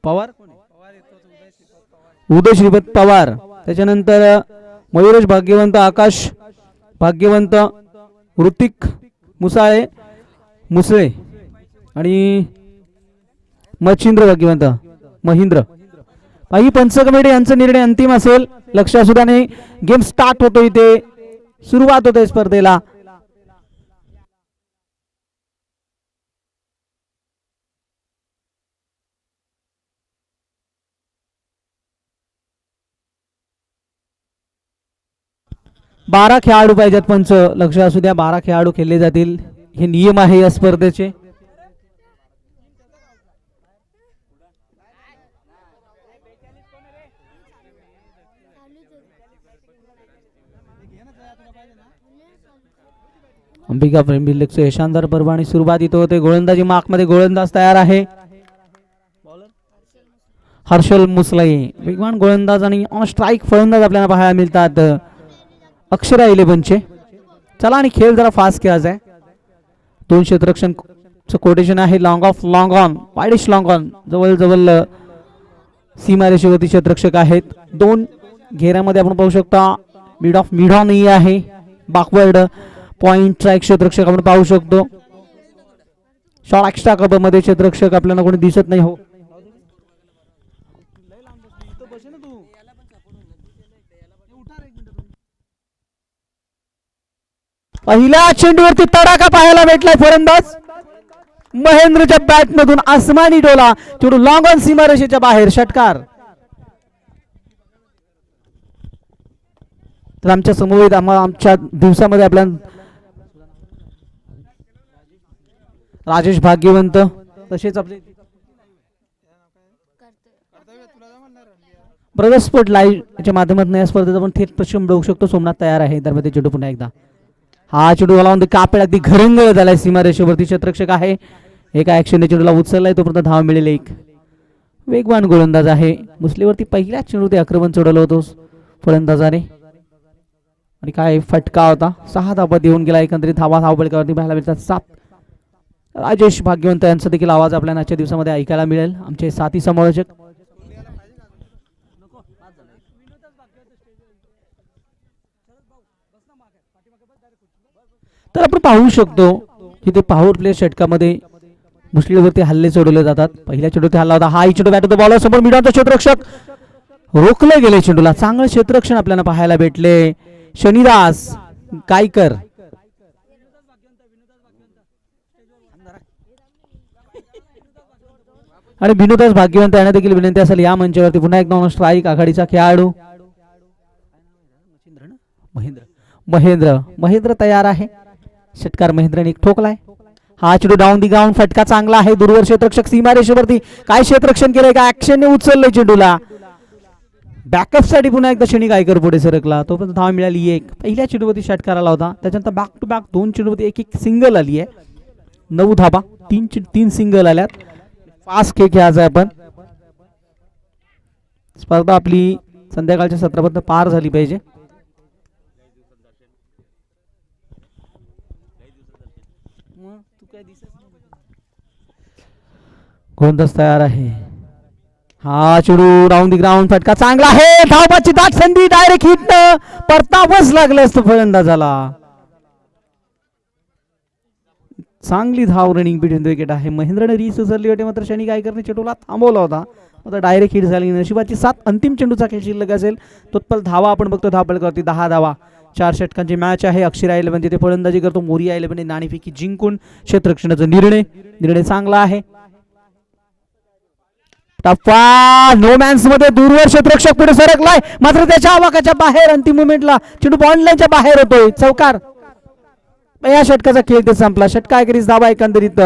पवार उदय श्रीपत पवार, त्याच्यानंतर मयुरेश भाग्यवंत, आकाश भाग्यवंत, ऋतिक मुसाळे मुसळे आणि मच्छिंद्र भाग्यवंत महेंद्र. ही पंच कमिटी यांचा निर्णय अंतिम असेल. लक्ष असू द्या. गेम स्टार्ट होतो, इथे सुरुवात होते स्पर्धेला. बारा खेळाडू पाहिजेत पंच, लक्ष असू द्या. 12 खेळाडू खेळले जातील, हे नियम आहे या स्पर्धेचे. अंबिका प्रेमी लीगचे शानदार परवानी सुरुवात इथं होते. गोलंदाजी मार्क मध्ये गोलंदाज तयार आहे. हर्षल मुसलाई वेगवान गोलंदाज आणि ऑन स्ट्राईक फलंदाज आपल्याला पाहायला मिळतात अक्षरा 11 चे. चला आणि खेळ जरा फास्ट खेळायचा आहे. 2 क्षेत्ररक्षण कोटेशन आहे. Long of long on, widish long on, जवळ जवळ सीमारेषेवरती क्षेत्ररक्षक आहेत. 2 घेऱ्यामध्ये आपण पाहू शकता. मिड ऑफ मिड ऑन आहे. बॅकवर्ड पॉइंट ट्रॅक क्षेत्ररक्षक आपण पाहू शकतो. शॉर्ट एक्स्ट्रा कव्हर मध्ये क्षेत्ररक्षक आपल्याला कोणी दिसत नाही. हो पहिल्या चेंडूवरती तडाखा पाहायला भेटलाय. फलंदाज महेंद्रच्या बॅट मधून आसमानी डोला, चेंडू लॉंग ऑन सीमारेषेच्या बाहेर, षटकार. तर आमच्या समोर आमच्या दिवसामध्ये आपल्या राजेश भाग्यवंत, तसेच आपले ब्रदर्स स्पोर्ट लाईव्ह माध्यमातून या स्पर्धेचा आपण थेट प्रक्षेपण बघू शकतो. सोमनाथ तयार आहे. दरम्यान चेंडू पुन्हा एकदा हा चेंडू लावून कापेल अगदी घरंगळ झालाय. सीमारेषेवरती क्षेत्ररक्षक आहे. एका ऍक्शनने चेंडूला उचललाय, तोपर्यंत धाव मिळेल. एक वेगवान गोलंदाज आहे. मुसलीवरती पहिल्याच चेंडूवरती आक्रमण चढवलं होतं फलंदाजाने आणि काय फटका होता. 6 धावा देऊन गेला. एकंदरीत धावपळीवरती पाहायला मिळतात 7. राजेश भाग्यवंत यांचा देखील आवाज आपल्याला आजच्या दिवसामध्ये ऐकायला मिळेल. आमचे साथी समालोचक तर आपण पाहू शकतो की ते पॉवर प्ले षटकामध्ये मुस्लिमवरती हल्ले चढवले जातात. पहिल्या चेंडूवरती हल्ला होता. हा चेंडू बॅट होता. बॉलर समोर मिडॉनचा क्षेत्ररक्षक रोखले गेले. चेंडूला चांगलं क्षेत्ररक्षण आपल्याला पाहायला भेटले. शनिदास गायकर आणि विनोदास भाग्यवंत यांना देखील विनंती असेल या मंचावरती पुन्हा एकदा स्ट्राईक. आघाडीचा खेळाडू महेंद्र तयार आहे. षटकार महेंद्रने ठोकलाय. हा चेंडू डाऊन दी ग्राउंड, फटका चांगला आहे. दूरवर क्षेत्ररक्षक सीमारेषेवरती काय क्षेत्ररक्षण केलंय का ऍक्शनने उचललंय चेंडूला. बॅकअप साठी पुन्हा एकदा शनी गायकर पुढे सरकला. तोपर्यंत धाव मिळाली 1. पहिल्या चेंडूवरती षटकार आला होता. त्याच्यानंतर बॅक टू बॅक 2 चेंडूवरती एक सिंगल आली आहे. 9 धाबा, 3 सिंगल आल्यात. फास्ट खेळ खेळायचा आपण. स्पर्धा आपली संध्याकाळच्या सत्रापर्यंत पार झाली पाहिजे. गोलंदाज तयार आहे. हा चेंडू डाऊन दी ग्राउंड, फटका चांगला आहे. धावबाची दाट संधी, डायरेक्ट हिट परतावच लागलं असतं फलंदाजाला. चांगली धाव रनिंग बिटवीन विकेट आहे. महेंद्रने रीस उचलली होती, मात्र शनी गायकरने चेंडूला थांबवला होता. आता डायरेक्ट हिट झाली. नशिबाची 7. अंतिम चेंडूचा खेळ शिल्लक असेल. तत्पल धावा आपण बघतो. धावपळीवरती 10 धावा. 4 षटकांची मॅच आहे. अक्षरा 11 तिथे फलंदाजी करतो. मोरिया 11 नाणेफेकी जिंकून क्षेत्ररक्षणाचा निर्णय चांगला आहे. टप्पा नो मॅन्स मध्ये दूरवर क्षेत्ररक्षक पुढे सरकलाय, मात्र त्याच्या आवाकाच्या बाहेर. अंतिम मोमेंटला चेंडू बॉन्ड लाईनच्या बाहेर होतोय. चौकार. या षटकाचा खेळ ते संपला. षटका 21 धावा, एकंदरीत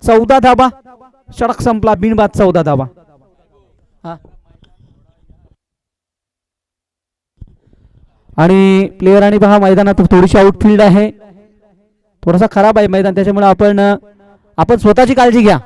14 धावा. षटक संपला बिनबाद 14 धावा. आणि प्लेयर आणि पहा मैदानात थोडीशी आउटफील्ड आहे. थोडासा खराब आहे मैदान, त्याच्यामुळे आपण स्वतःची काळजी घ्या.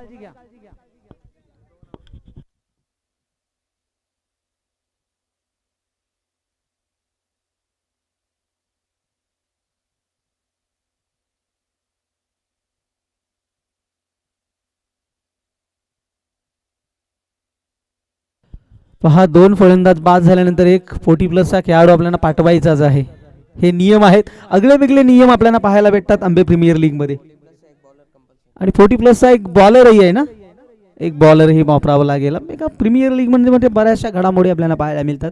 पहा, 2 फलंदाज बाद झाल्यानंतर एक 40+ खेळाडू आपल्याला पाठवायचाच आहे. हे नियम आहेत. आगळे वेगळे नियम आपल्याला पाहायला भेटतात आंबे प्रीमियर लीग मध्ये. आणि 40+ एक बॉलरही आहे ना, एक बॉलरही वापरावा लागेल. एका प्रीमियर लीग म्हणजे बऱ्याचशा घडामोडी आपल्याला पाहायला मिळतात.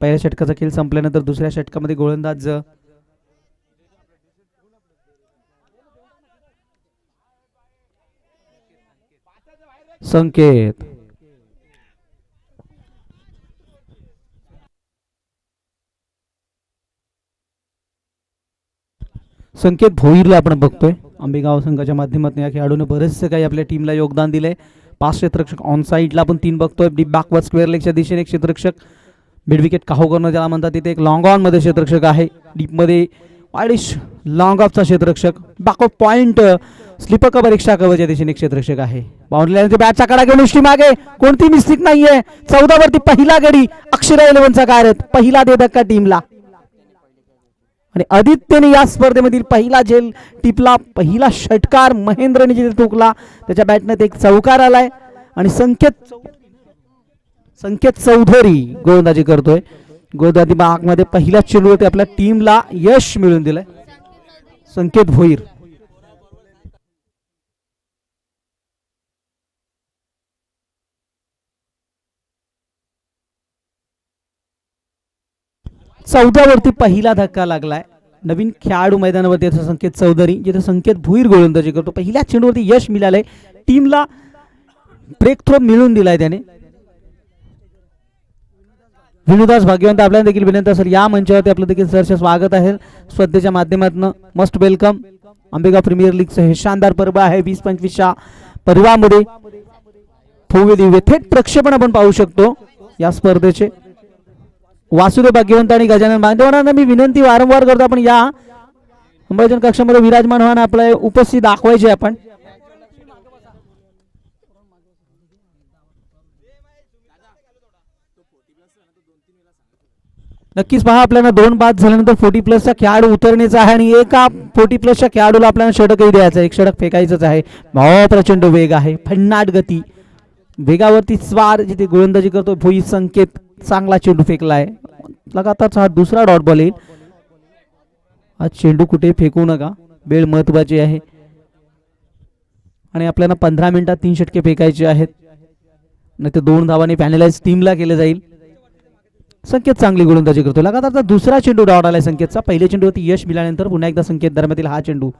पहिल्या षटकाचा खेळ संपल्यानंतर दुसऱ्या षटकामध्ये गोलंदाज संकेत संकेत भोईरला आपण बघतोय. आंबेगाव संघाच्या माध्यमातून या खेळाडूने बरेचसे काही आपल्या टीमला योगदान दिले. 5 क्षेत्ररक्षक ऑन साईडला आपण 3 बघतोय. डीप बॅकवर्ड स्क्वेअर लेगच्या दिशेने एक क्षेत्ररक्षक, मिड विकेट काहो करणं ज्याला म्हणतात, तिथे एक लॉंग ऑन मध्ये क्षेत्ररक्षक आहे. डीप मध्ये वाईडिश लॉंग ऑफचा क्षेत्ररक्षक, बॅकवर्ड पॉइंट स्लिपर कव्हर एक्स्ट्रा कव्हरच्या दिशेने क्षेत्ररक्षक आहे. बाउंड्री लाईनच्या बॅटचा कडा घेऊन उष्टी मागे, कोणती मिस्टेक नाहीये. 14 वरती पहिला गडी अक्षरा 11चा कार्यरत, पहिला दे धक्का टीमला. आणि आदित्यने या स्पर्धेमधील पहिला झेल टिपला. पहिला षटकार महेंद्रने जिथे ठोकला त्याच्या बॅटने एक चौकार आलाय. आणि संकेत चौधरी गोलंदाजी करतोय. गोलंदाजी भागमध्ये पहिल्या चेंडूवरती आपल्या टीमला यश मिळवून दिलंय संकेत भोईर. चौथ्यावरती पहिला धक्का लागलाय. नवीन खेळाडू मैदानावरती संकेत चौधरी, जिथे संकेत भोईर गोलंदाजी करतो. पहिल्या चेंडूवरती यश मिळालंय, टीमला ब्रेक थ्रो मिळून दिलाय त्याने. विनोदास भाग्यवंत आपल्याला देखील विनंती असेल, या मंचावरती आपलं देखील सहर्ष स्वागत आहे. स्पर्धेच्या माध्यमातून मस्ट वेलकम. आंबेगाव प्रीमियर लीगचं हे शानदार पर्व आहे. 20-25च्या पर्वामध्ये भव्य दिव्य थेट प्रक्षेपण आपण पाहू शकतो या स्पर्धेचे. वासुदेव भाग्यवंत आणि गजानन बांधवांना मी विनंती वारंवार करतो, आपण या अंबाजन कक्षामध्ये विराजमान व्हा, आपल्या उपस्थित दाखवायचे आपण. नक्कीच पहा, आपल्याला 2 बाद झाल्यानंतर 40+ खेळाडू उतरण्याचा आहे आणि एका 40+ खेळाडूला आपल्याला षटकही द्यायचं आहे. एक षटक फेकायचंच आहे. प्रचंड वेग आहे, भन्नाट गती, वेगावरती स्वार जिथे गोलंदाजी करतो भोई संकेत. चांगला चेंडू फेकलाय. लगातार हा दुसरा डॉट बॉल येईल. हा चेंडू कुठे फेकू नका, वेळ महत्वाची आहे. आणि आपल्याला 15 मिनिटात 3 षटके फेकायचे आहेत, नाही तर 2 धावांनी पॅनलाइज टीमला केले जाईल. संकेत चांगली गोलंदाजी करतो. लगातार दुसरा चेंडू डॉट आलाय संकेतचा. पहिल्या चेंडूवरती यश मिळाल्यानंतर पुन्हा एकदा संकेत दरम्यातील हा चेंडू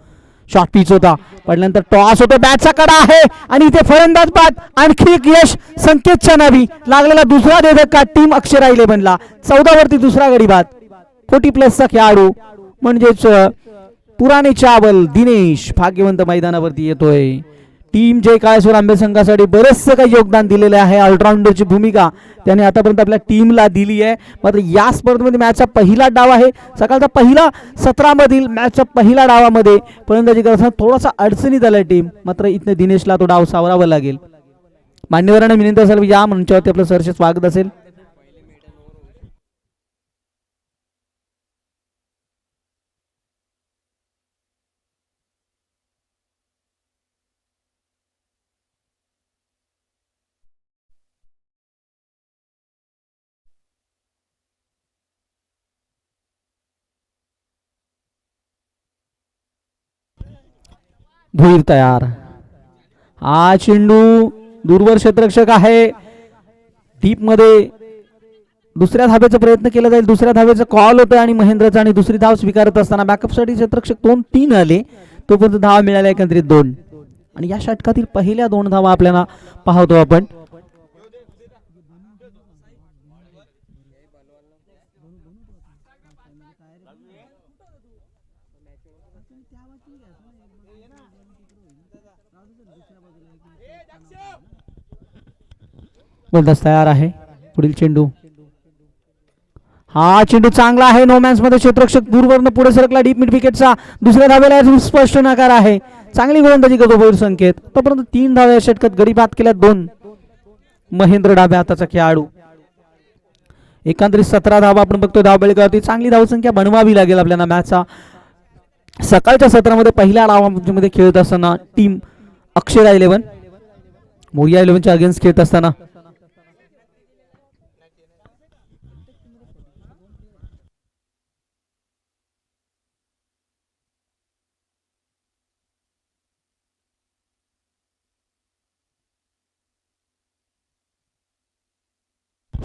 शॉर्ट पिच होता, पडल्यानंतर टॉस होतो, बॅटचा कडा आहे आणि इथे फलंदाज बाद. आणखी एक यश संकेतच्या नावी लागलेला दुसरा धक्का टीम अक्षरा 11ला. 14 वरती दुसरा गडी बाद. 40+ खेळाडू म्हणजेच पुराणे चावल दिनेश भाग्यवंत मैदानावरती येतोय. टीम जय काळेश्वर आंबे संघासाठी बरेचसे काही योगदान दिलेले आहे. ऑलराऊंडरची भूमिका त्याने आतापर्यंत आपल्या टीमला दिली आहे. मात्र या स्पर्धेमध्ये मॅचचा पहिला डाव आहे. सकाळचा पहिला 17 मधील मॅचच्या पहिल्या डावामध्ये फलंदाजी करताना थोडासा अडचणीत आलाय टीम. मात्र इथने दिनेशला तो डाव सावरावा लागेल. मान्यवरांना विनंती असेल, या मंचावरती आपलं सहर्ष स्वागत असेल. भोईर तयार. हा चेंडू दूरवर क्षेत्ररक्षक आहे. डीप मध्ये दुसऱ्या धावेचा प्रयत्न केला जाईल. दुसऱ्या धावेचा कॉल होता आणि महेंद्रचा आणि दुसरी धाव स्वीकारत असताना बॅकअप साठी क्षेत्ररक्षक 2-3 आले. तोपर्यंत धावा मिळाल्या एकंदरीत 2. आणि या षटकातील पहिल्या 2 धावा आपल्याला पाहतो आपण. गोलंदाज तयार आहे. पुढील चेंडू, हा चेंडू चांगला आहे. नो मॅन्स मध्ये क्षेत्ररक्षक दूरवरनं पुढे सरकला. डीप मिड विकेटचा दुसऱ्या धावेला स्पष्ट नकार आहे. चांगली गोलंदाजी करतो भोईर संकेत. तोपर्यंत 3 धावा या षटकात गडी बाद केल्या 2. महेंद्र डाव्या हाताचा खेळाडू. एकंदरीत 17 धावा आपण बघतो धावबळीवरती. चांगली धावसंख्या बनवावी लागेल आपल्याला मॅचचा. सकाळच्या सत्रामध्ये पहिल्या डावामध्ये खेळत असताना टीम अक्षरा 11 मोरिया 11च्या अगेन्स्ट खेळत असताना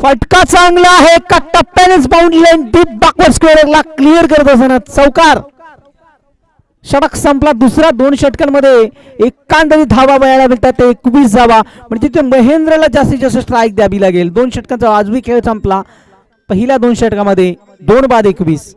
फटका चांगला आहे का टप्प्यानेच बाउंड्री लाईन डीप बॅकवर्ड स्क्वेअरला क्लिअर करत असताना चौकार. षटक संपला. दुसऱ्या 2 षटकांमध्ये एकांतरी धावा बघायला मिळतात 21 धावा. म्हणजे तिथे महेंद्रला जास्तीत जास्त स्ट्राईक द्यावी लागेल. 2 षटकांचा वाजवी खेळ संपला. पहिल्या 2 षटकामध्ये 2 बाद 21.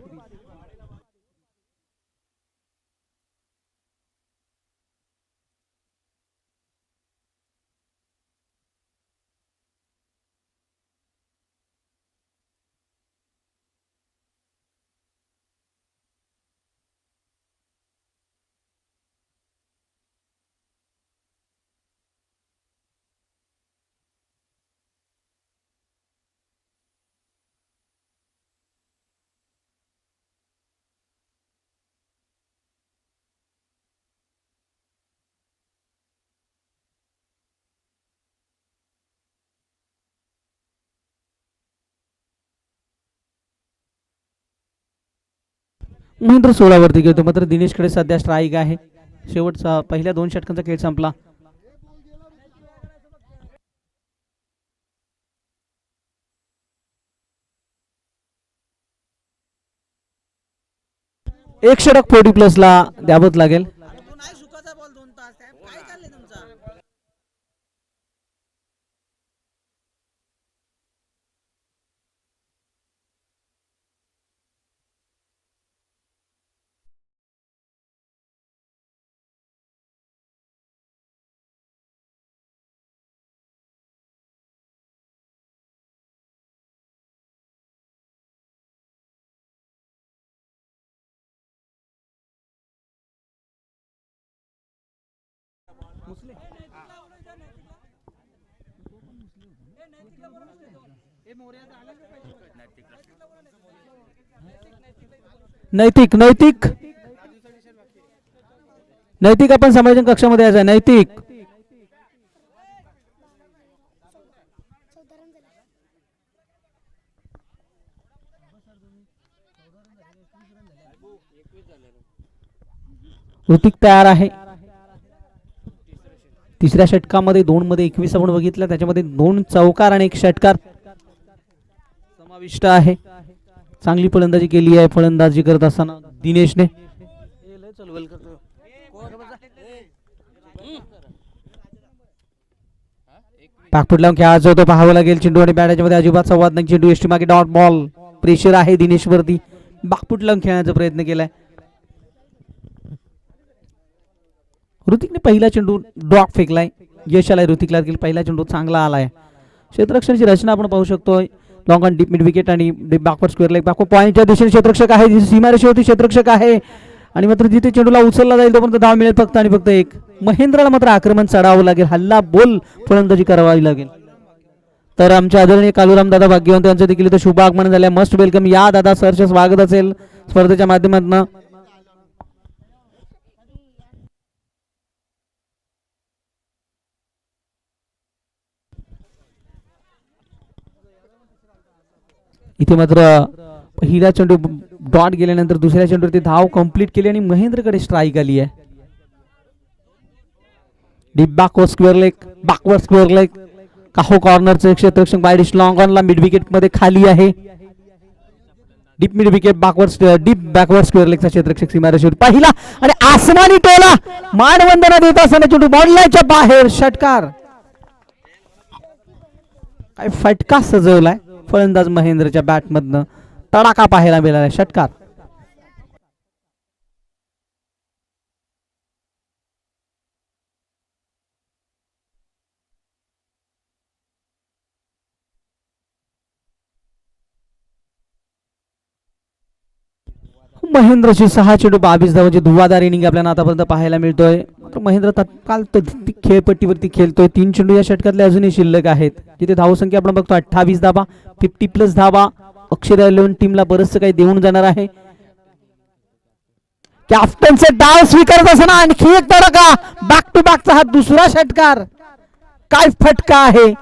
महेंद्र 16 वरती घेतो. मात्र दिनेशकडे सध्या स्ट्राईक आहे. शेवटचा पहिल्या 2 षटकांचा खेळ संपला. एक षटक 40+ ला द्यावंच लागेल. नैतिक नैतिक नैतिक आपण समायोजन कक्षामध्ये यायचं. नैतिक ऋतिक तयार आहे. तिसऱ्या षटकामध्ये 2 मध्ये 21 आपण बघितलं. त्याच्यामध्ये 2 चौकार आणि 1 षटकार समाविष्ट आहे. चांगली फलंदाजी केली आहे. फलंदाजी करत असताना दिनेशने पाकपुट लावून खेळायचा होतो. पाहावं लागेल. चेंडू आणि बॅटाच्या मध्ये अजिबात संवाद नाही. चेंडू एसटी मागे डॉट बॉल. प्रेशर आहे दिनेश वरती. बाकपुट लावून खेळण्याचा प्रयत्न केलाय. ऋतिकने पहिला चेंडू ड्रॉप फेकलाय. यश आलाय ऋतिकला. पहिला चेंडू चांगला आलाय. क्षेत्ररक्षणाची रचना आपण पाहू शकतो. Long on deep mid wicket आणि deep backward square leg backward पॉईंटच्या दिशेने क्षेत्ररक्षक आहे. सीमारेषेवरती क्षेत्ररक्षक आहे आणि मात्र जिथे चेंडूला उचलला जाईल तोपर्यंत धाव मिळेल फक्त आणि फक्त 1. महेंद्रला मात्र आक्रमण चढावं लागेल. हल्ला बोल फलंदाजी करावी लागेल. तर आमच्या आदरणीय कालूराम दादा भाग्यवंत यांचं देखील इथं शुभ आगमन झालं. Must welcome. या दादा सरचे स्वागत असेल स्पर्धेच्या माध्यमातून. इथे मात्र पहिला चेंडू डॉट गेल्यानंतर दुसऱ्या चेंडूवरती धाव कंप्लीट केली आणि महेंद्रकडे स्ट्राईक आली आहे. डीप बॅकवर्ड स्क्वेअर लेग काहो कॉर्नरचे क्षेत्ररक्षक बायडिश लॉंग ऑनला मिड विकेट मध्ये खाली आहे. Deep mid wicket deep backward square लेगचा क्षेत्ररक्षक सीमारेषेवर पहिला आणि आसमानी टोला मानवंदना देत असताना चेंडू बॉललायच्या बाहेर. षटकार. काय फटका सजवलाय फलंदाज महेंद्रच्या बॅटमधनं. तडाखा पाहायला मिळाला. षटकार. महेंद्रची 6 चेंडू 22 धावांची धुवाधार इनिंग आपल्याला आतापर्यंत पाहायला मिळतोय. मात्र महेंद्र तत्काल खेळपट्टीवरती खेळतोय. 3 चेंडू या षटकातले अजूनही शिल्लक आहेत. तिथे धावसंख्या आपण बघतो 28 धावा. 50+ धावा. अक्षर 11 टीमला बरंचसं काही देऊन जाणार आहे. कॅप्टनचे डाव स्वीकारत असताना आणखी एक तडाखा. बॅक टू बॅकचा हा दुसरा षटकार. काय फटका आहे.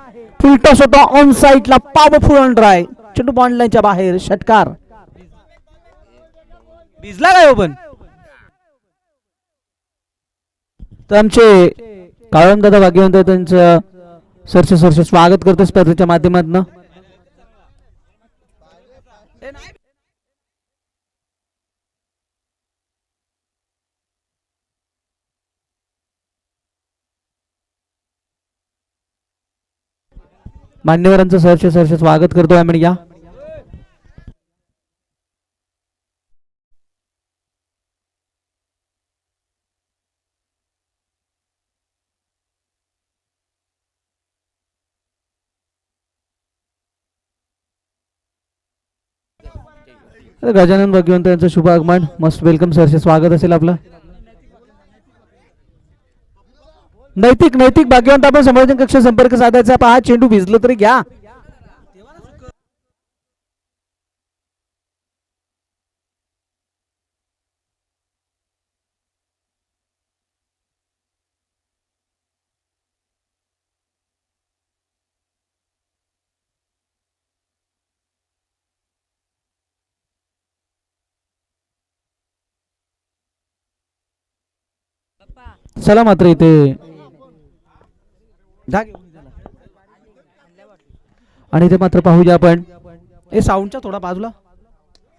फुलटॉस होतो ऑन साईडला. Powerful on dry. चेंडू बॉन्ड लाईनच्या बाहेर. षटकार. भिजला काय पण. तर आमचे काळम दादा भाग्यवंत त्यांचं सरचे स्वागत करतो स्पर्धेच्या माध्यमातून. मान्यवरांचं सहर्ष स्वागत करतो आम्ही या. गजानन भगवंत यांचं शुभ आगमन. मस्त वेलकम सहर्ष स्वागत असेल आपलं. नैतिक नैतिक भाग्यवंत आपण संभाषण कक्ष संपर्क साधायचा. पहा चेंडू भिजलं तरी घ्या. चला मात्र इथे आणि इथे मात्र पाहूया आपण. हे साऊंडच्या थोडा बाजूला.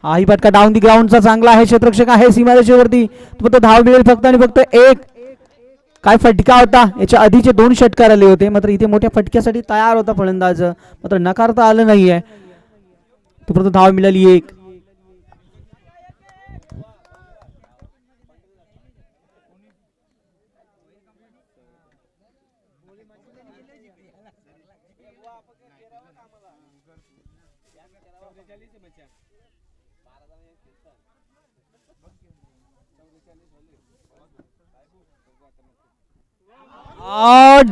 हा ही फटका डाऊन दी ग्राउंडचा चांगला आहे. क्षेत्ररक्षक आहे सीमारेषेवरती. फक्त धाव मिळेल फक्त आणि फक्त एक. काय फटका होता. याच्या आधीचे 2 षटकार आले होते. मात्र इथे मोठ्या फटक्यासाठी तयार होता फलंदाज. मात्र नकारता आलं नाहीये. फक्त धाव मिळाली एक.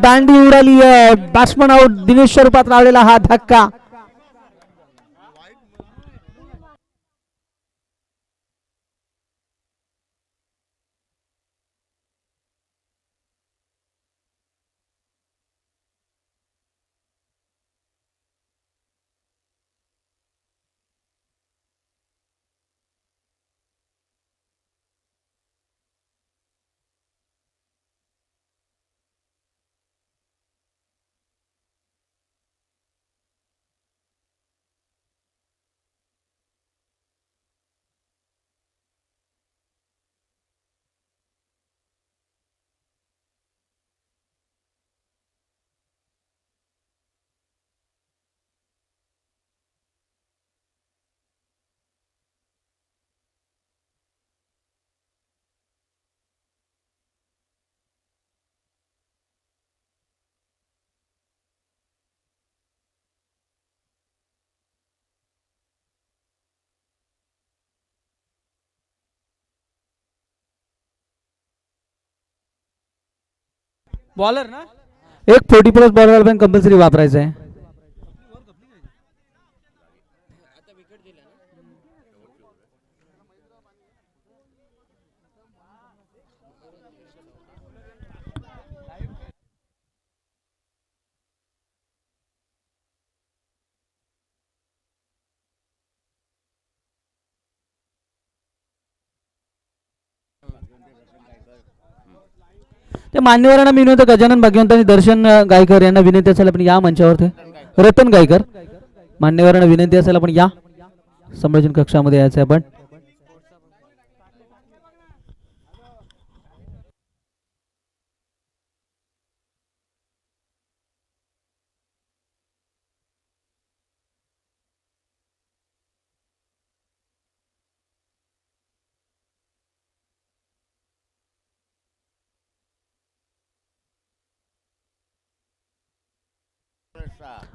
दांडी उडाली आहे. Batsman out. दिनेश स्वरूपात लावलेला हा धक्का. बॉलर ना एक 40+ बॉलर पण कंपल्सरी वापरायचं आहे. ते मान्यवरांना मी विनंती. गजानन भाग्यवंत आणि दर्शन गायकर यांना विनंती असेल आपण या मंचावर. रतन गायकर मान्यवरांना विनंती असेल आपण या संभाषण कक्षामध्ये यायचं आपण.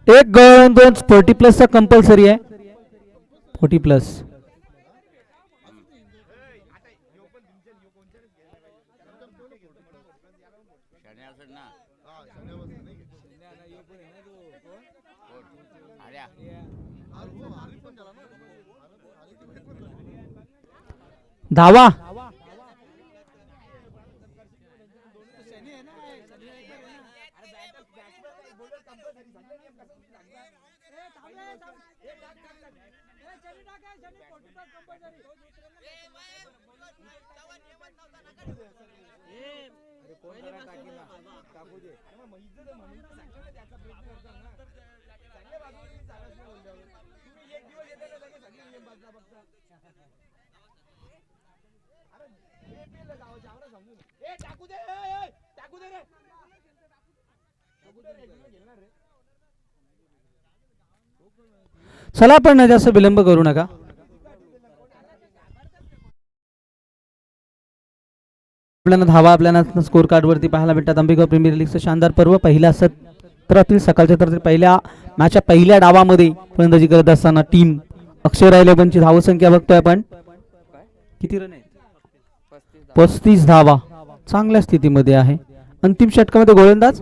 एक 2 40+ चा कंपल्सरी आहे. 40+. धावा. चला पण जास्त विलंब करू नका. आपल्याला धावा आपल्याला स्कोर कार्ड वरती पाहायला भेटतात. अंबिका प्रीमियर लीगचं शानदार पर्व पहिल्या सत्रातील सकाळच्या तर पहिल्या मॅचच्या पहिल्या डावामध्ये फलंदाजी करत असताना टीम अक्षर 11ची धावसंख्या बघतोय आपण. किती रन आहे? 35 धावा. चांगल्या स्थितीमध्ये आहे. अंतिम षटकामध्ये गोलंदाज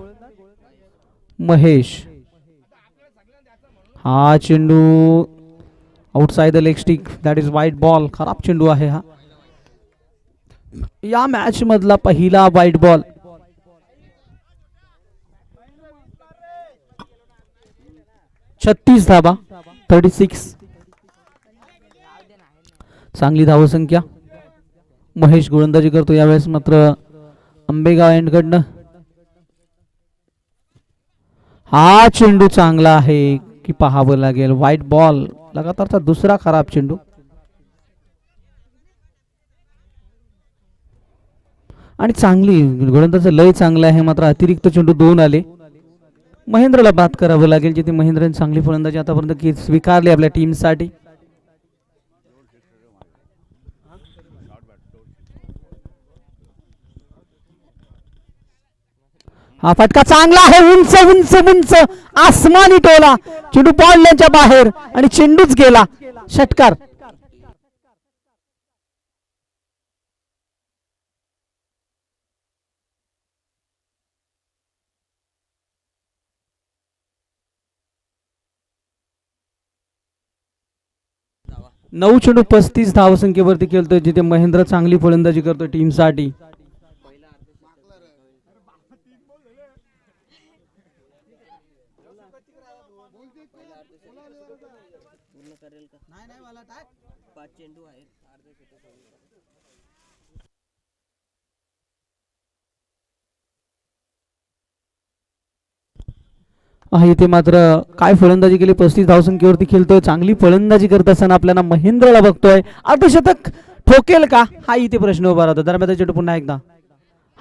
महेश. हा चेंडू outside the leg stick, that is वाईट बॉल. खराब चेंडू आहे हा. या मॅच मधला पहिला वाईट बॉल. छत्तीस धावा, 36. चांगली धावसंख्या. महेश गोलंदाजी करतो यावेळेस मात्र आंबेगाव एंडकडनं. हा चेंडू चांगला आहे की पाहावं लागेल. वाईट बॉल, लगातारचा दुसरा खराब चेंडू. आणि चांगली गोलंदाजाचं लय चांगलं आहे मात्र अतिरिक्त चेंडू 2 आले. महेंद्रला बाद करावं लागेल, जिथे महेंद्रने चांगली फलंदाजी आतापर्यंत स्वीकारली आपल्या टीमसाठी. हा फटका चांगला आहे. उंच उंच उंच आसमानी टोला. चेंडू पॉडल्याच्या बाहेर आणि चेंडूच गेला. षटकार. नऊ चेंडू 35 धावसंख्येवरती खेळतोय, जिथे महेंद्र चांगली फलंदाजी करतोय टीमसाठी. इथे मात्र काय फलंदाजी केली. 35 धावसंख्येवरती खेळतोय. चांगली फलंदाजी करत असताना आपल्याला महेंद्रला बघतोय. अर्धशतक ठोकेल का, हा इथे प्रश्न उभा राहतो. दरम्यान चेंडू पुन्हा एकदा.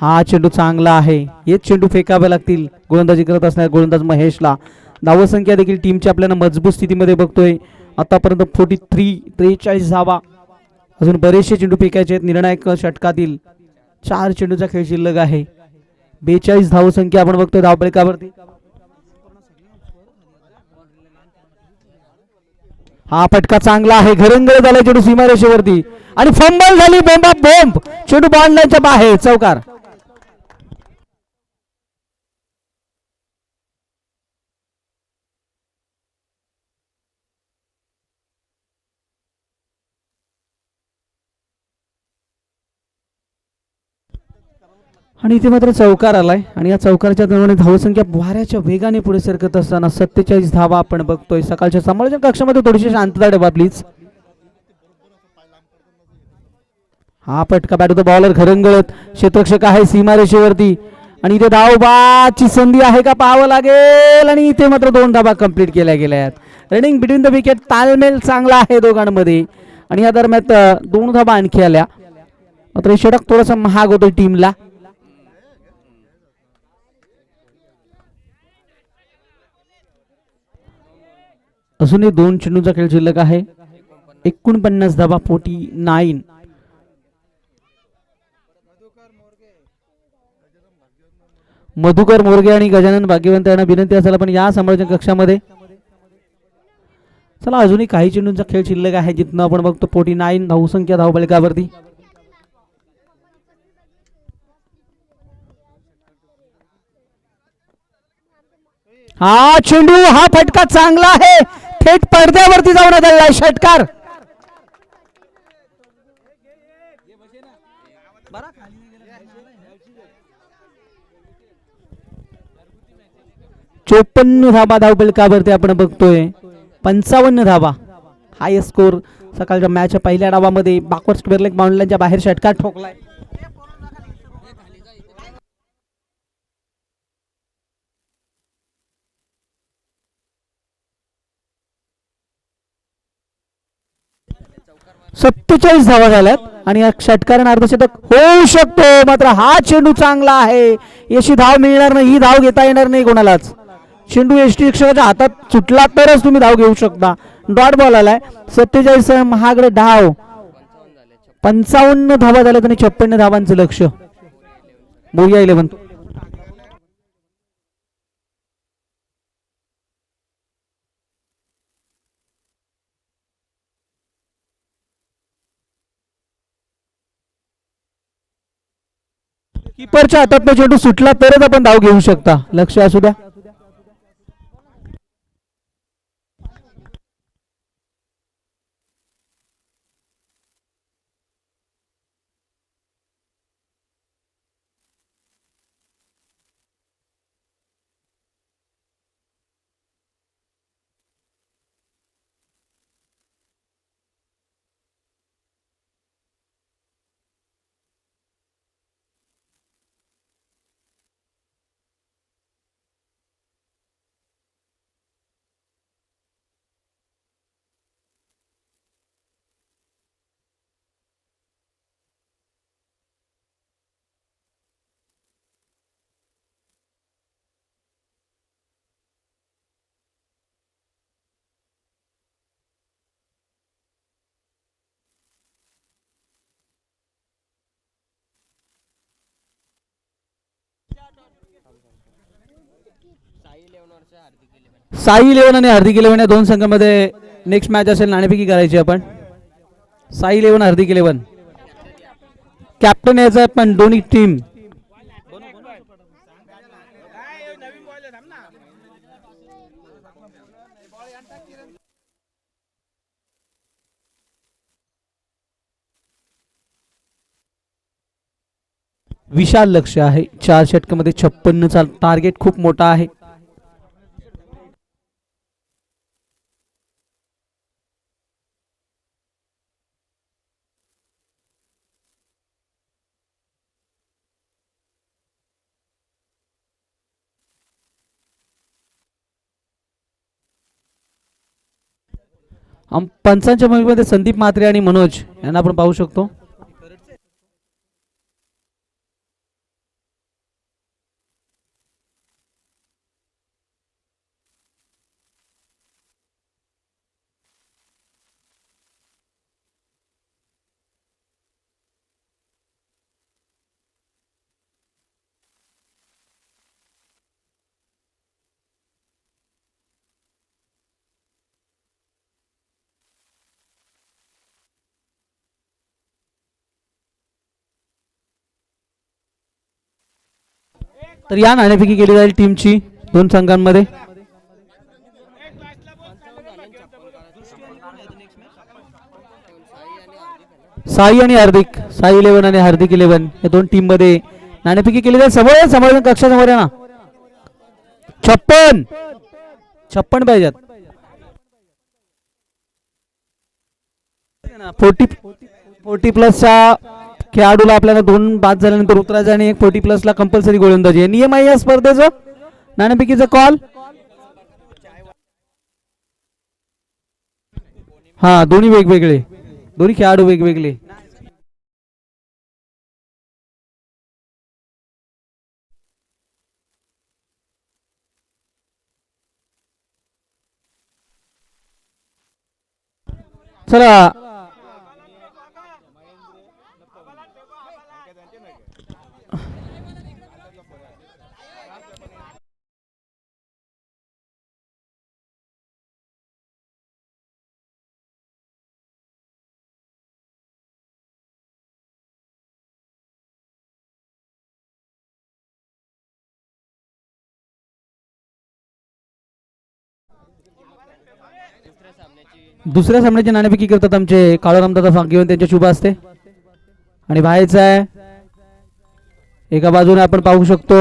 हा चेंडू चांगला आहे. हेच चेंडू फेकावे लागतील गोलंदाजी करत असणाऱ्या गोलंदाज महेशला. धावसंख्या देखील टीमची आपल्याला मजबूत स्थितीमध्ये बघतोय. आतापर्यंत 43 धावा. अजून बरेचसे चेंडू फेकायचे आहेत. निर्णायक षटकातील 4 चेंडूचा खेळ शिल्लक आहे. 42 धावसंख्या आपण बघतोय धावफलकावरती. हा फटका चांगला आहे. घरंगळ झाला चेंडू सीमारेषेवरती आणि फंबल झाली. बोंबा बोंब. चेंडू बॉलच्या बाहेर. चौकार. आणि इथे मात्र चौकार आलाय आणि या चौकाराच्या दरम्यान धावसंख्या वाऱ्याच्या वेगाने पुढे सरकत असताना 47 धावा आपण बघतोय. सकाळच्या समालोचन कक्षामध्ये थोडीशी शांतता ठेवा प्लीज. हा फटका बॅट होता. बॉलर घरंगळत. क्षेत्ररक्षक आहे सीमारेषेवरती आणि इथे धावबाची संधी आहे का पाहावं लागेल. आणि इथे मात्र 2 धावा कंप्लीट केल्या गेल्या आहेत. रनिंग बिटवीन द विकेट, तालमेल चांगला आहे दोघांमध्ये आणि या दरम्यान 2 धावा आणखी आल्या. मात्र षटक थोडासा महाग होतो टीमला. अजूनही 2 चेंडूचा खेळ शिल्लक आहे. 49 धावा. 49. मधुकर मोरगे आणि गजानन भाग्यवंत यांना विनंती असेल पण या समालोचन कक्षामध्ये. चला अजूनही काही चेंडूंचा खेळ शिल्लक आहे, जिथनं आपण बघतो 49 धावसंख्या धावफलकावरती. हा चेंडू, हा फटका चांगला आहे. थेट पडद्यावरती जाऊन आदळला. षटकार. चोपन्न धावा धावफलकावरती आपण बघतोय. 55 धावा. हाय स्कोर सकाळच्या मॅचच्या पहिल्या डावामध्ये बॅकवर्ड स्क्वेअर लेग बाउंड्रीच्या बाहेर षटकार ठोकलाय. 47 धावा झाल्यात आणि या षटकाराने अर्धशतक होऊ शकतो, मात्र हा चेंडू चांगला आहे, याची धाव मिळणार नाही, ही धाव घेता येणार नाही कोणालाच. चेंडू एसटी रक्षकाच्या हातात सुटला तरच तुम्ही धाव घेऊ शकता. डॉट बॉल आलाय. 47 महागडे धाव, 55 धावा झाल्यात आणि 56 धावांचं लक्ष. मोरिया 11. कीपरच्या हातात चेंडू सुटला तरच आपण धाव घेऊ शकता, लक्ष असू द्या. साई 11 आणि हार्दिक 11 या दोन संघांमध्ये नेक्स्ट मॅच असेल, नाणेफेकी करायची आपण. साई 11 हार्दिक 11 कॅप्टन याचा पण दोन्ही टीम. विशाल लक्ष आहे, 4 षटकामध्ये 56चा टार्गेट खूप मोठा आहे. पंचांच्या भूमिकेमध्ये संदीप म्हात्रे आणि मनोज यांना आपण पाहू शकतो. तर या नाणेफेकी केली जाईल टीमची दोन संघांमध्ये. साई आणि हार्दिक, साई 11 आणि हार्दिक 11 या दोन टीम मध्ये नाणेफेकी केली जाईल. समोर समोर कक्षासमोर आहे ना. 56 पाहिजेत. 40 प्लसच्या खेळाडूला आपल्याला 2 बाद झाल्यानंतर उतरायचं आणि 40 प्लसला कंपल्सरी गोलंदाजी. नियम आहे या स्पर्धेचं. नाणेफेकीचा कॉल. हा, दोन्ही वेगवेगळे, दोन्ही खेळाडू वेगवेगळे. चला दुसऱ्या सामन्याची नाणेफेकी करतात आमचे काळूरामदादा फांकीवन, त्यांच्या शुभ असते. आणि बाहेरचा आहे एका बाजूने आपण पाहू शकतो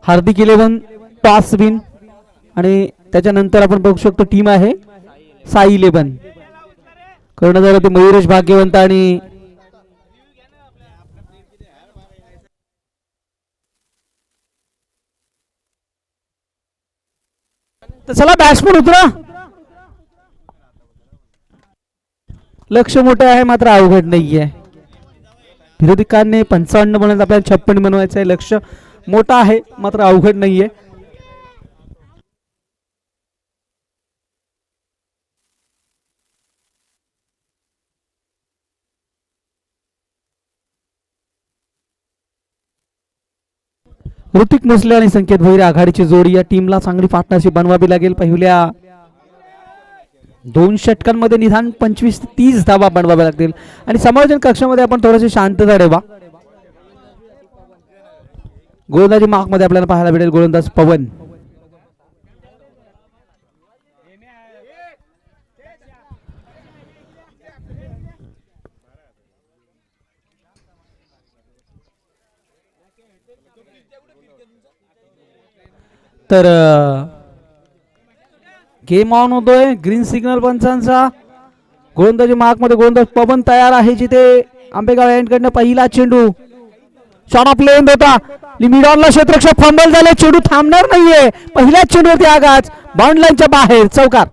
हार्दिक 11 टॉस विन आणि त्याच्यानंतर आपण बघू शकतो टीम आहे साई 11. कर्णधार होते मयुरेश भाग्यवंत आणि चला बॅट्समन उतरा. लक्ष मोठं आहे मात्र अवघड नाहीये. विरोधिकांनी 55 बनवत आपल्याला 56 बनवायचं आहे. लक्ष मोठं आहे मात्र अवघड नाहीये. ऋतिक मुसले आणि संकेत भोईर आघाडीची जोडी. या टीमला चांगली पार्टनरशिप बनवावी लागेल. पहिल्या 2 षटकांमध्ये निदान 25 ते 30 धावा बनवाव्या लागतील. आणि समालोचन कक्षामध्ये आपण थोडीशी शांतता ठेवा. गोलंदाजी मार्क मध्ये आपल्याला पाहायला भेटेल गोलंदाज पवन. तर गेम ऑन होतोय. ग्रीन सिग्नल पंचांचा. गोलंदाजी मार्क मध्ये गोलंदाज पवन तयार आहे. जिथे आंबेगाव एंडकडनं पहिला चेंडू शॉट ऑफ लेंथ होता. मिड ऑनला क्षेत्ररक्षक फंबल झाले. चेंडू थांबणार नाहीये. पहिल्या चेंडूवरती आघात. बाउंड लाईनच्या बाहेर चौकार.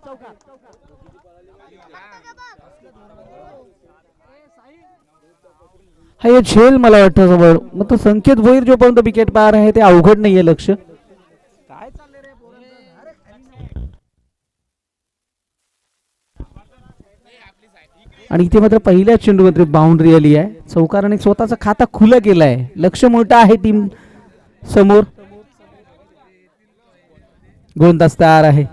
हा झेल मला वाटतं समोर. मग संकेत भोईर जोपर्यंत विकेट पार आहे ते अवघड नाहीये. लक्ष आणि इथे मात्र पहिल्या चेंडूमध्ये बाउंड्री आली आहे. चौकाराने स्वतःचा खाता खुलं केलं आहे. लक्ष मोठं आहे टीम समोर. गोलंदाज तयार आहे.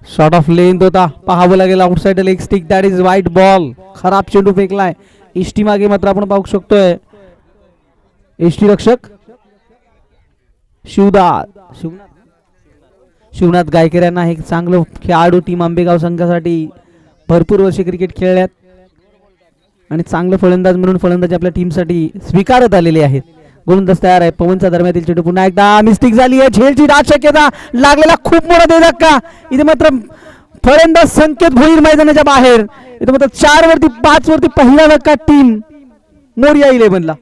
शॉट ऑफ लेंथ होता. पाहावं लागेल. Outside leg stick. That is वाईट बॉल. खराब चेंडू फेकलाय. एसटी मागे मात्र आपण पाहू शकतोय एसटी रक्षक शिवनाथ गायकर यांना एक चांगलं खेळाडू. टीम आंबेगाव संघासाठी भरपूर वर्षे क्रिकेट खेळल्यात आणि चांगलं फलंदाज म्हणून फलंदाज आपल्या टीमसाठी स्वीकारत आलेले आहेत. गोलंदाज तयार आहे. पवनचा दरम्यातील चेंडू पुन्हा एकदा मिस्टेक झाली आहे. झेलची दाट शक्यता. लागलेला खूप मोठा दे धक्का. इथे मात्र फलंदाज संकेत भोईर मैदानाच्या बाहेर. इथे मात्र 4 वरती 5 वरती पहिला धक्का टीम मोरिया 11ला.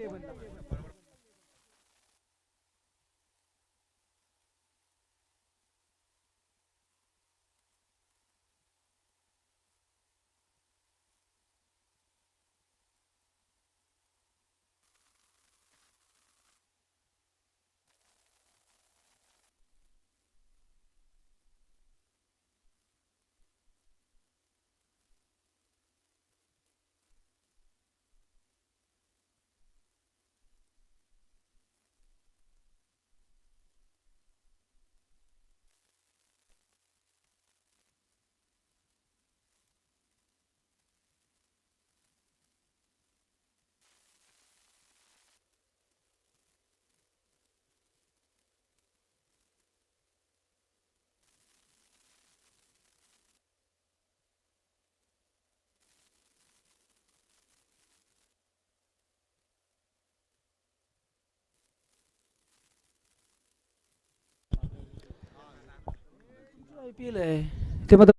IPL आहे ते मात्र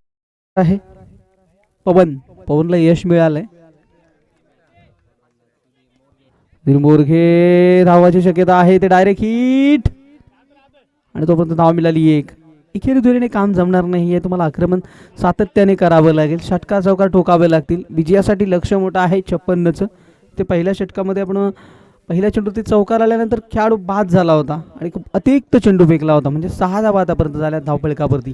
आहे. पवनला यश मिळालंय. निर्मोरघे धावाची शक्यता आहे. ते डायरेक्ट हिट आणि तोपर्यंत धाव मिळाली एक. एकेरी दुहेरीने काम जमणार नाहीये. तुम्हाला आक्रमण सातत्याने करावं लागेल. षटका चौकार ठोकावे लागतील. विजयासाठी लक्ष मोठं आहे 56चं. ते पहिल्या षटकामध्ये आपण पहिल्या चेंडूवरती चौकार आल्यानंतर खेळाडू बाद झाला होता आणि खूप अतिरिक्त चेंडू फेकला होता. म्हणजे 6 धावा आतापर्यंत झाल्या धावफलकावरती.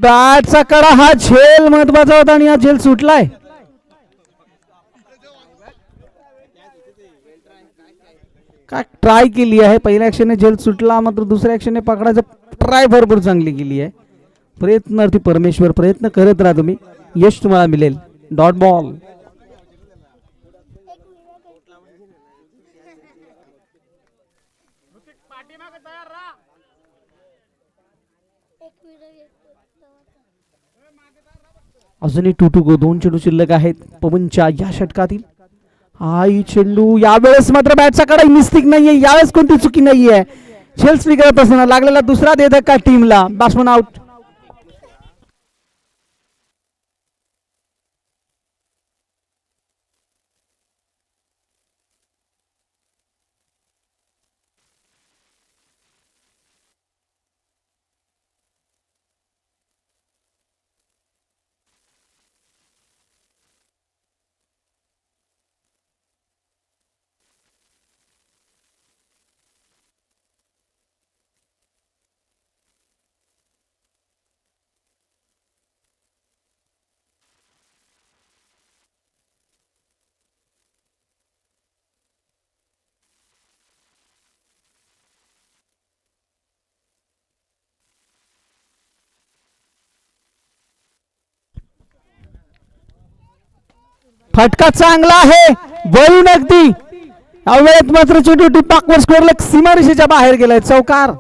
बॅटचा कडा. हा झेल महत्वाचा होता आणि हा झेल सुटलाय. काय ट्राय केली आहे. पहिल्या ऍक्शनने झेल सुटला मात्र दुसऱ्या ऍक्शनने पकडायचं ट्राय भरपूर चांगली केली आहे. प्रयत्नार्थी परमेश्वर. प्रयत्न करत राहा तुम्ही. यश तुम्हाला मिळेल. Dot ball. अजूनही 2 गो. 2 चेंडू शिल्लक आहेत पवनच्या या षटकातील. हाई चेंडू. यावेळेस मात्र बॅटचा कडा मिस्टेक नाहीये. यावेळेस कोणती चुकी नाहीये. झेल स्वीकारत असताना लागलेला दुसरा दे धक्का टीमला. Batsman out. फटका चांगला आहे, वळून अगदी या वेळेत मात्र चेंडू टिपाकवर स्कोअरला सीमारेषेच्या बाहेर गेलाय. चौकार.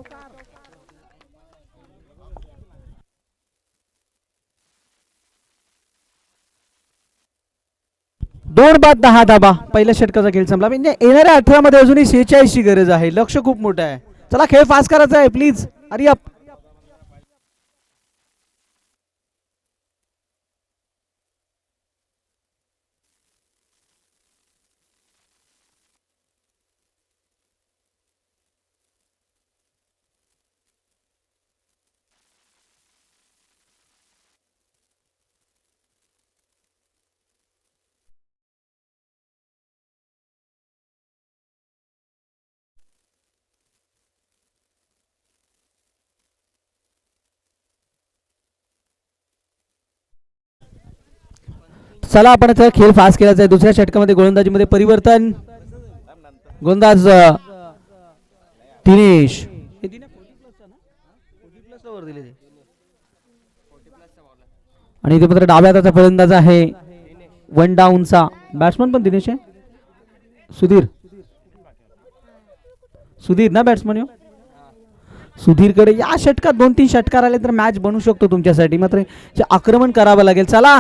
2 बाद 10 धाबा. पहिल्या षटकाचा खेळ संपला. म्हणजे येणाऱ्या 18 मध्ये अजूनही 46 ची गरज आहे. लक्ष खूप मोठं आहे. चला खेळ फास्ट करायचा आहे प्लीज. Hurry up. चला आपण आता खेळ फास्ट केलाचा आहे. दुसऱ्या षटकामध्ये गोलंदाजीमध्ये परिवर्तन. गोलंदाज दिनेश आणि इथे मात्र डाव्या हाताचा फलंदाज आहे. 1 डाऊनचा बॅट्समन पण दिनेश आहे. सुधीर सुधीर ना बॅट्समन यो. सुधीरकडे या षटकात 2-3 षटकार आले तर मॅच बनू शकतो तुमच्यासाठी. मात्र आक्रमण करावं लागेल. चला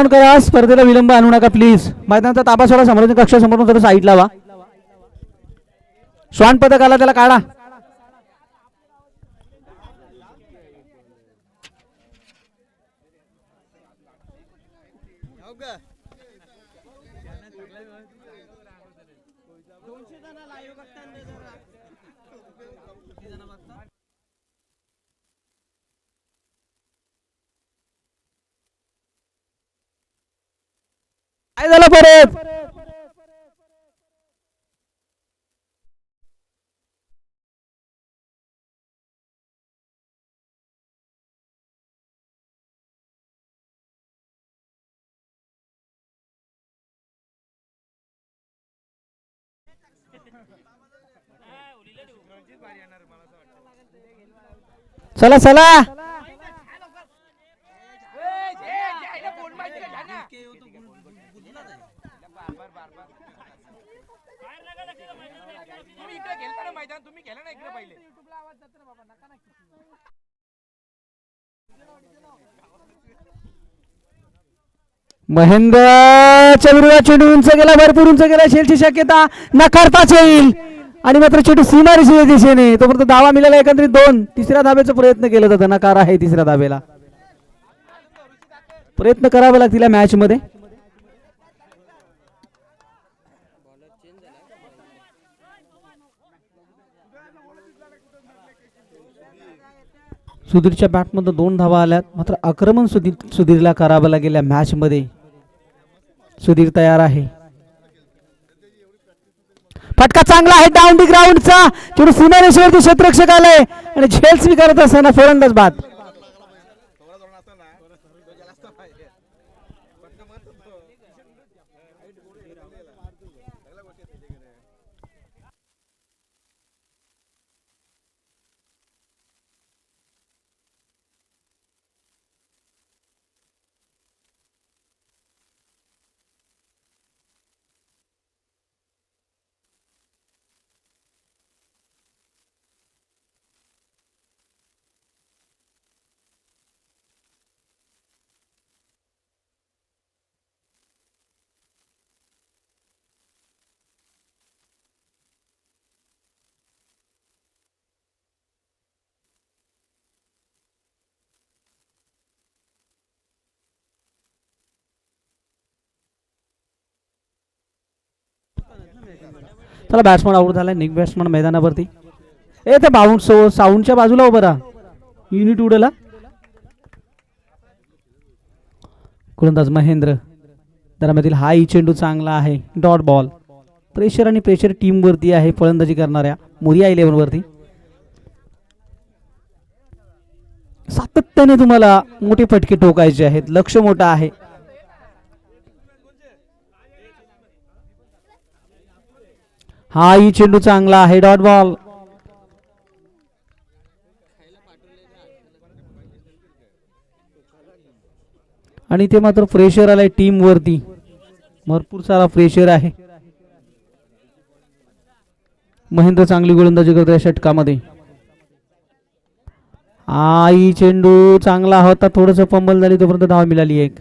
ऑन करा. स्पर्धेला विलंब आणू नका प्लीज. मैदानाचा ताबा सोडा. समोरच्या कक्षासमोरून थोडं साईड लावा. श्वान पदक आला त्याला काढा. काय झालं परत. चला चला. महेंद्रच्या विरोधात चेंडू उंच गेला. भरपूर उंच गेला. शेलची शक्यता नकारताच येईल. आणि मात्र चेंडू सीमारेषेच्या दिशेने. तोपर्यंत धावा मिळाला एकंदरीत 2. तिसऱ्या धाब्याचा प्रयत्न केला जातो. नकार आहे तिसऱ्या धाब्याला. प्रयत्न करावे लागतील या मॅच मध्ये. सुधीरच्या बॅटमध्ये 2 धावा आल्यात. मात्र आक्रमण सुधीरला करावं लागेल या मॅच मध्ये. सुधीर तयार आहे. फटका चांगला आहे डाऊन दी ग्राउंडचा. चेंडू सीमारेषेवरती क्षेत्ररक्षक आलाय आणि झेल स्वीकारत असताना फलंदाज बाद. चला बॅट्समन आउट झालाय. निक बॅट्समन मैदानावरती. ते बाउंड साऊंडच्या बाजूला उभं राहा. युनिट उडला. गोलंदाज महेंद्र. दरम्यातील हाही चेंडू चांगला आहे. Dot ball. प्रेशर आणि प्रेशर टीम वरती आहे फलंदाजी करणाऱ्या मोरिया 11 वरती. सातत्याने तुम्हाला मोठे फटके ठोकायचे आहेत. लक्ष मोठं आहे. हाही चेंडू चांगला आहे. Dot ball. आणि ते मात्र प्रेशर आलाय टीम वरती. भरपूर सारा प्रेशर आहे. महेंद्र चांगली गोलंदाजी करतोय षटकामध्ये. हाही चेंडू चांगला होता. थोडस फंबल झाली तोपर्यंत धाव मिळाली एक.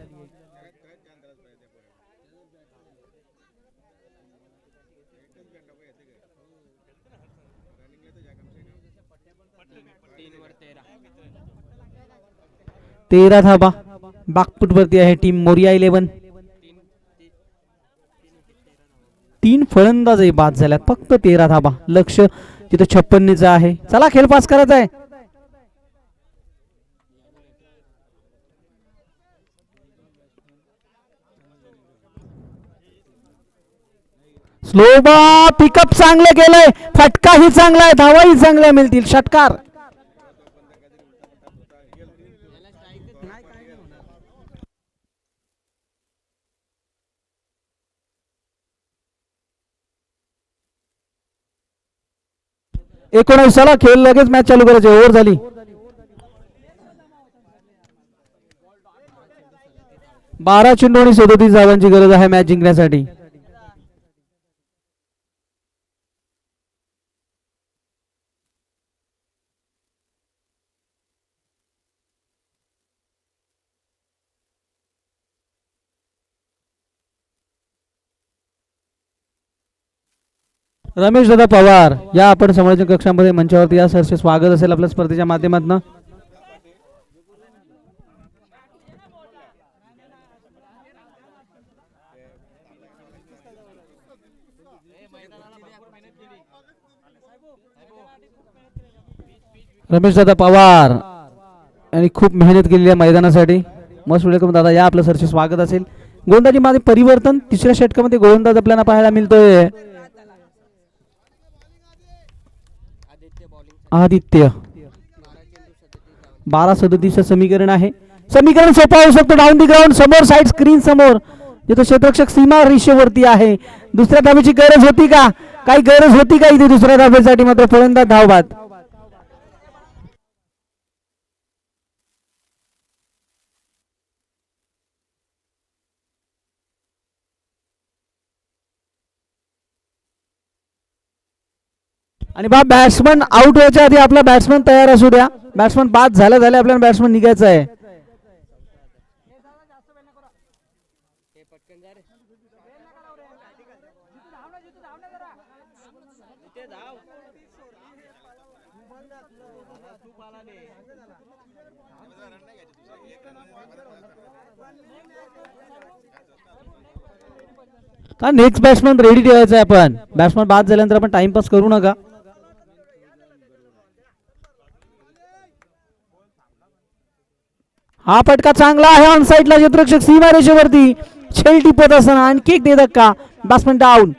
तेरा धाबा बागपूट वरती आहे टीम मोरिया 11. 3 फलंदाजही बाद झाल्यात. फक्त 13 धाबा. लक्ष जिथे 56 आहे. चला खेळ पास करायचा आहे. स्लोबा पिकअप चांगले केलंय. फटकाही चांगला आहे. धावाही चांगल्या मिळतील. षटकार. एकोणावीसाला खेळ लगेच मॅच चालू करायची. ओव्हर झाली. 12 चेंडू आणि 37 धावांची गरज आहे मॅच जिंकण्यासाठी. रमेश दादा पवार या आपण समालोचन कक्षामध्ये मंचावरती या सरचे स्वागत असेल आपल्या स्पर्धेच्या माध्यमातून. रमेश दादा पवार यांनी खूप मेहनत केलेली आहे मैदानासाठी. मस्त वेलकम दादा या आपलं सरचे स्वागत असेल. गोलंदाजी मध्ये परिवर्तन तिसऱ्या षटकामध्ये गोलंदाज आपल्याला पाहायला मिळतोय आदित्य. 12-37 समीकरण आहे. समीकरण सोपं होऊ शकतो. डाऊन दी ग्राउंड समोर साइड स्क्रीन समोर जिथे क्षेत्ररक्षक सीमा रेषेवरती आहे. दुसऱ्या धाब्याची गरज होती का? काही गरज होती का इथे दुसऱ्या धाब्यासाठी? मात्र फलंदाज धावबाद. आणि बा बॅट्समन आउट व्हायच्या आधी आपला बॅट्समन तयार असू द्या. बॅट्समन बाद झाल्या आपल्याला बॅट्समन निघायचं आहे. नेक्स्ट बॅट्समन रेडी ठेवायचं आहे आपण. बॅट्समन बाद झाल्यानंतर आपण टाइमपास करू नका. हा फटका चांगला आहे ऑन साइडला. क्षेत्ररक्षक सीमा रेषेवरती छेल टिपत असताना आणखी एक दे धक्का. Batsman down.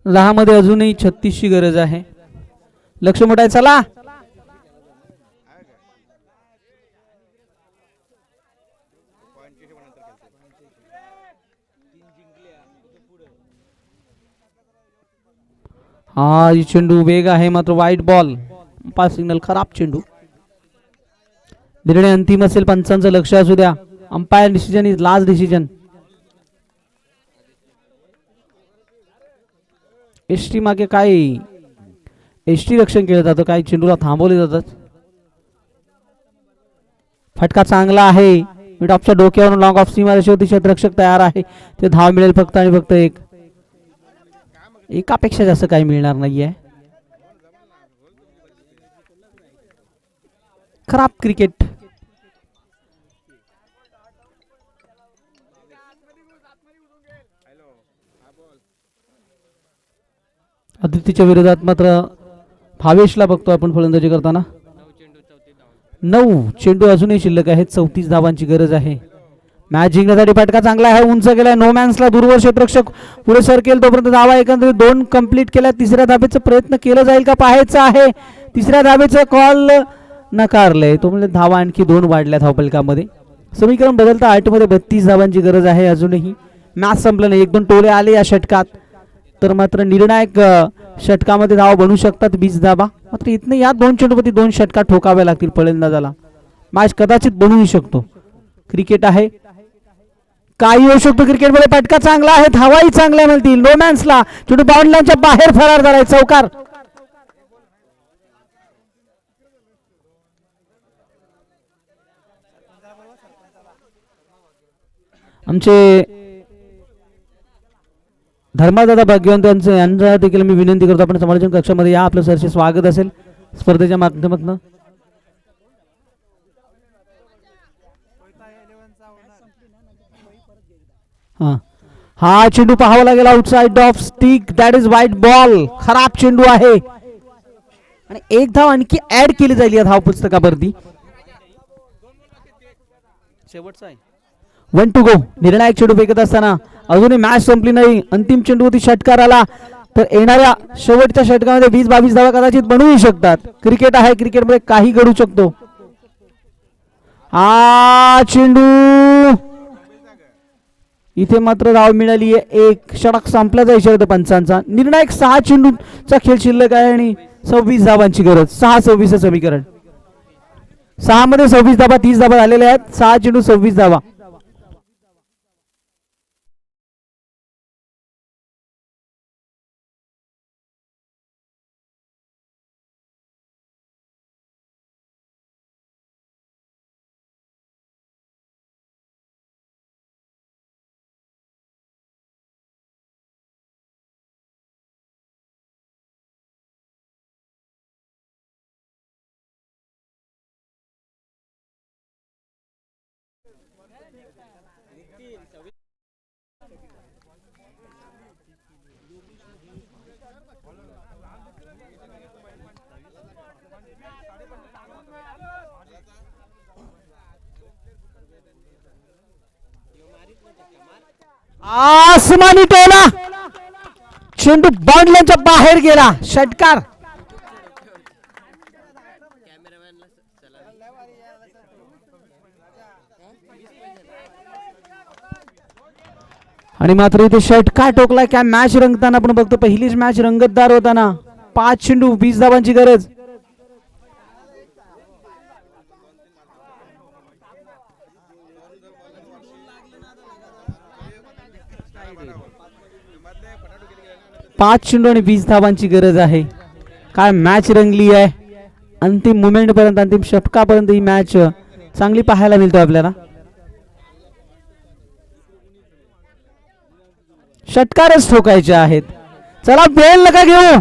दहा मध्ये अजूनही 36 ची गरज आहे. लक्ष मोठा आहे. चला हा चेंडू वेग आहे मात्र वाईट बॉल. Pass signal. खराब चेंडू. निर्णय अंतिम असेल. पंचांचं लक्ष असू द्या. Umpire decision is last decision. ST मागे काय एसटी रक्षण केलं जातं. काही चेंडूला थांबवले जातात. फटका चांगला आहे. मिड ऑफच्या डोक्यावरून लॉंग ऑफ सीमा रेषेवरती क्षेत्ररक्षक तयार आहे. ते धाव मिळेल फक्त आणि फक्त एकापेक्षा जास्त काही मिळणार नाहीये. खराब क्रिकेट. आदित्यच्या विरोधात मात्र भावेशला बघतो आपण फलंदाजी करताना. 9 चेंडू अजूनही शिल्लक आहेत. 34 धावांची गरज आहे. मॅच जिंकण्यासाठी फटका चांगला आहे. उंच गेलाय. नो मॅन्सला दूरवर क्षेत्ररक्षक पुढे सरकेल तोपर्यंत धावा एकंदरीत 2 कंप्लीट केल्या. तिसऱ्या धाबेचा प्रयत्न केला जाईल का पाहायचं आहे. तिसऱ्या धाबेचा कॉल नकारलंय. तो म्हणजे धावा आणखी 2 वाढल्या धावफलकामध्ये. समीकरण बदलता 8 मध्ये 32 धावांची गरज आहे. अजूनही मॅच संपलं नाही. 1-2 टोले आले या षटकात तर मात्र निर्णायक षटकामध्ये धावा बनू शकतात. 20 धावा मात्र इथनं या 2 चेंडूमध्ये 2 षटका ठोकाव्या लागतील फलंदाजाला. मॅच कदाचित बनवू शकतो. क्रिकेट आहे. काही होऊ शकतो क्रिकेटमध्ये. फटका चांगला आहे. धावाही चांगल्या मिळतील. नो मॅन्सला चेंडू बाउंड लाईनच्या बाहेर फरार झालाय. चौकार. आमचे धर्मादादा भाग्यवंत यांचा देखील मी विनंती करतो आपण समालोचन कक्षामध्ये या. आपलं सरचे स्वागत असेल स्पर्धेच्या माध्यमातून. हा चेंडू पाहावा लागेल. Outside of stick. That is वाईट बॉल. खराब चेंडू आहे आणि 1 धाव आणखी ऍड केली जाईल या धाव पुस्तकावरती. शेवटचा आहे. 1 टू गो. निर्णायक चेंडू फेकत असताना अजूनही मॅच संपली नाही. अंतिम चेंडूवरती षटकार आला तर येणाऱ्या शेवटच्या षटकामध्ये 20-22 धावा कदाचित बनवू शकतात. क्रिकेट आहे. क्रिकेटमध्ये काही घडू शकतो. हा चेंडू इथे मात्र धाव मिळाली आहे एक. षटक संपल्याचा इशारा होता पंचांचा. निर्णायक 6 चेंडूचा खेळ शिल्लक आहे आणि 26 धावांची गरज. 6-26 समीकरण. 6 मध्ये 26 धावा 30 धावा झालेल्या आहेत. 6 चेंडू 26 धावा. आसमानी टोला चेंडू बाउंड्रीच्या बाहेर गेला. षटकार. आणि मात्र इथे षटकार टोकला. काय मॅच रंगताना आपण बघतो पहिलीच मॅच रंगतदार होताना. 5 चेंडू 20 धावांची गरज. पाच चेंडू आणि 20 धावांची गरज आहे. काय मॅच रंगली आहे. अंतिम मोमेंट पर्यंत अंतिम षटकापर्यंत ही मॅच चांगली पाहायला मिळतो आपल्याला. षटकारच ठोकायचे आहेत. चला बेल नका घेऊ.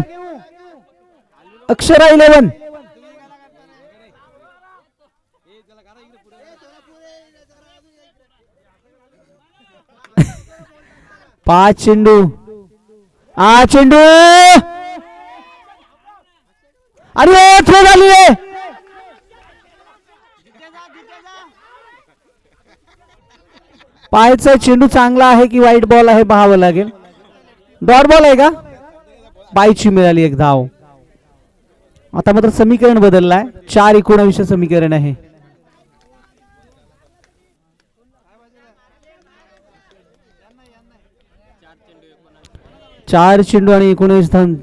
अक्षरा 11 5 चेंडू. चेंडू आणि थ्रो झाली आहे. पायचा चेंडू चांगला आहे की वाईट बॉल आहे पाहावं लागेल. डॉट बॉल आहे का. बाईची मिळाली एक धाव. आता मात्र समीकरण बदललाय. 4-19 समीकरण आहे. 4 चेंडू आणि 19 धाव.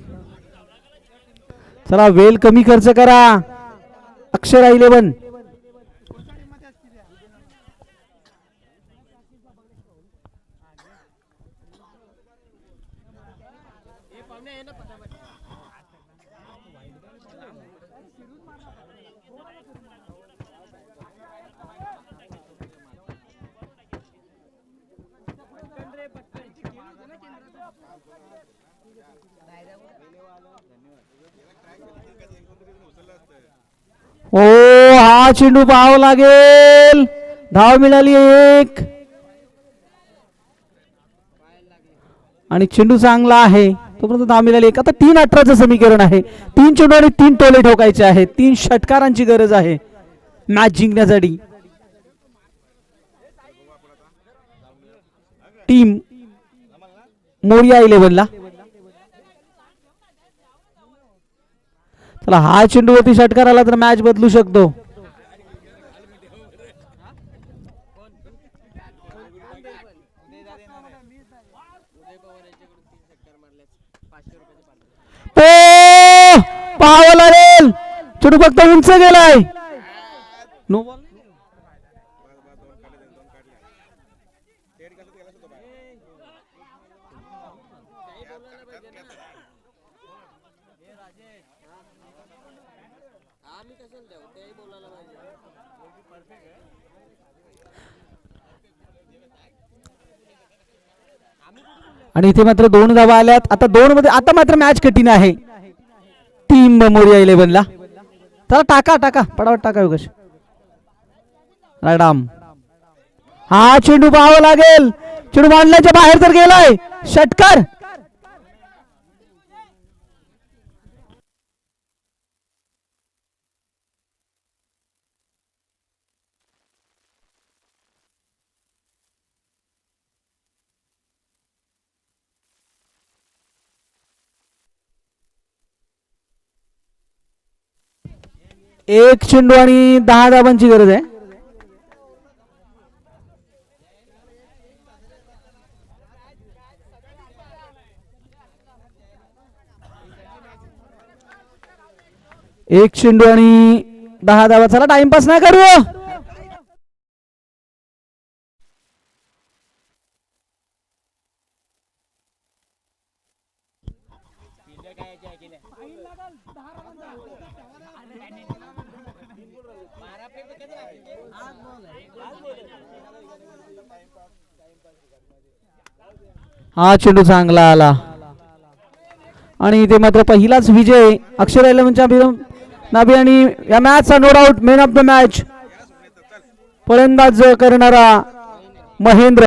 चला वेल कमी खर्च करा. अक्षरा 11 ओ हा चेंडू पाहावा लागेल. धाव मिळाली एक आणि चेंडू चांगला आहे तोपर्यंत धाव मिळाली एक. आता 3-18 समीकरण आहे. 3 चेंडू आणि 3 टोले ठोकायचे आहेत. 3 षटकारांची गरज आहे मॅच जिंकण्यासाठी. टीम मोरिया 11 ला. चला हा चेंडू वरती षटकार आला तर मॅच बदलू शकतो. पाहावं लागेल. चेंडू फक्त उंच गेलाय. No ball. आणि इथे मात्र 2 धावा आल्यात. आता 2 मध्ये आता मात्र मॅच कठीण आहे टीम मोरिया 11 ला. चला टाका पटापट टाका योगेश. रायडाम. हा चेंडू पाहावा लागेल. चेंडू मांडल्याच्या बाहेर तर गेलाय. षटकार. एक चेंडू आणि 10 धावांची गरज आहे. एक चेंडू आणि 10 धावा. चला टाइमपास नाही करू. हा चेंडू चांगला आला आणि इथे मात्र पहिलाच विजय अक्षर 11च्या नाभी आणि या मॅचचा no doubt man of the match फलंदाज करणारा महेंद्र.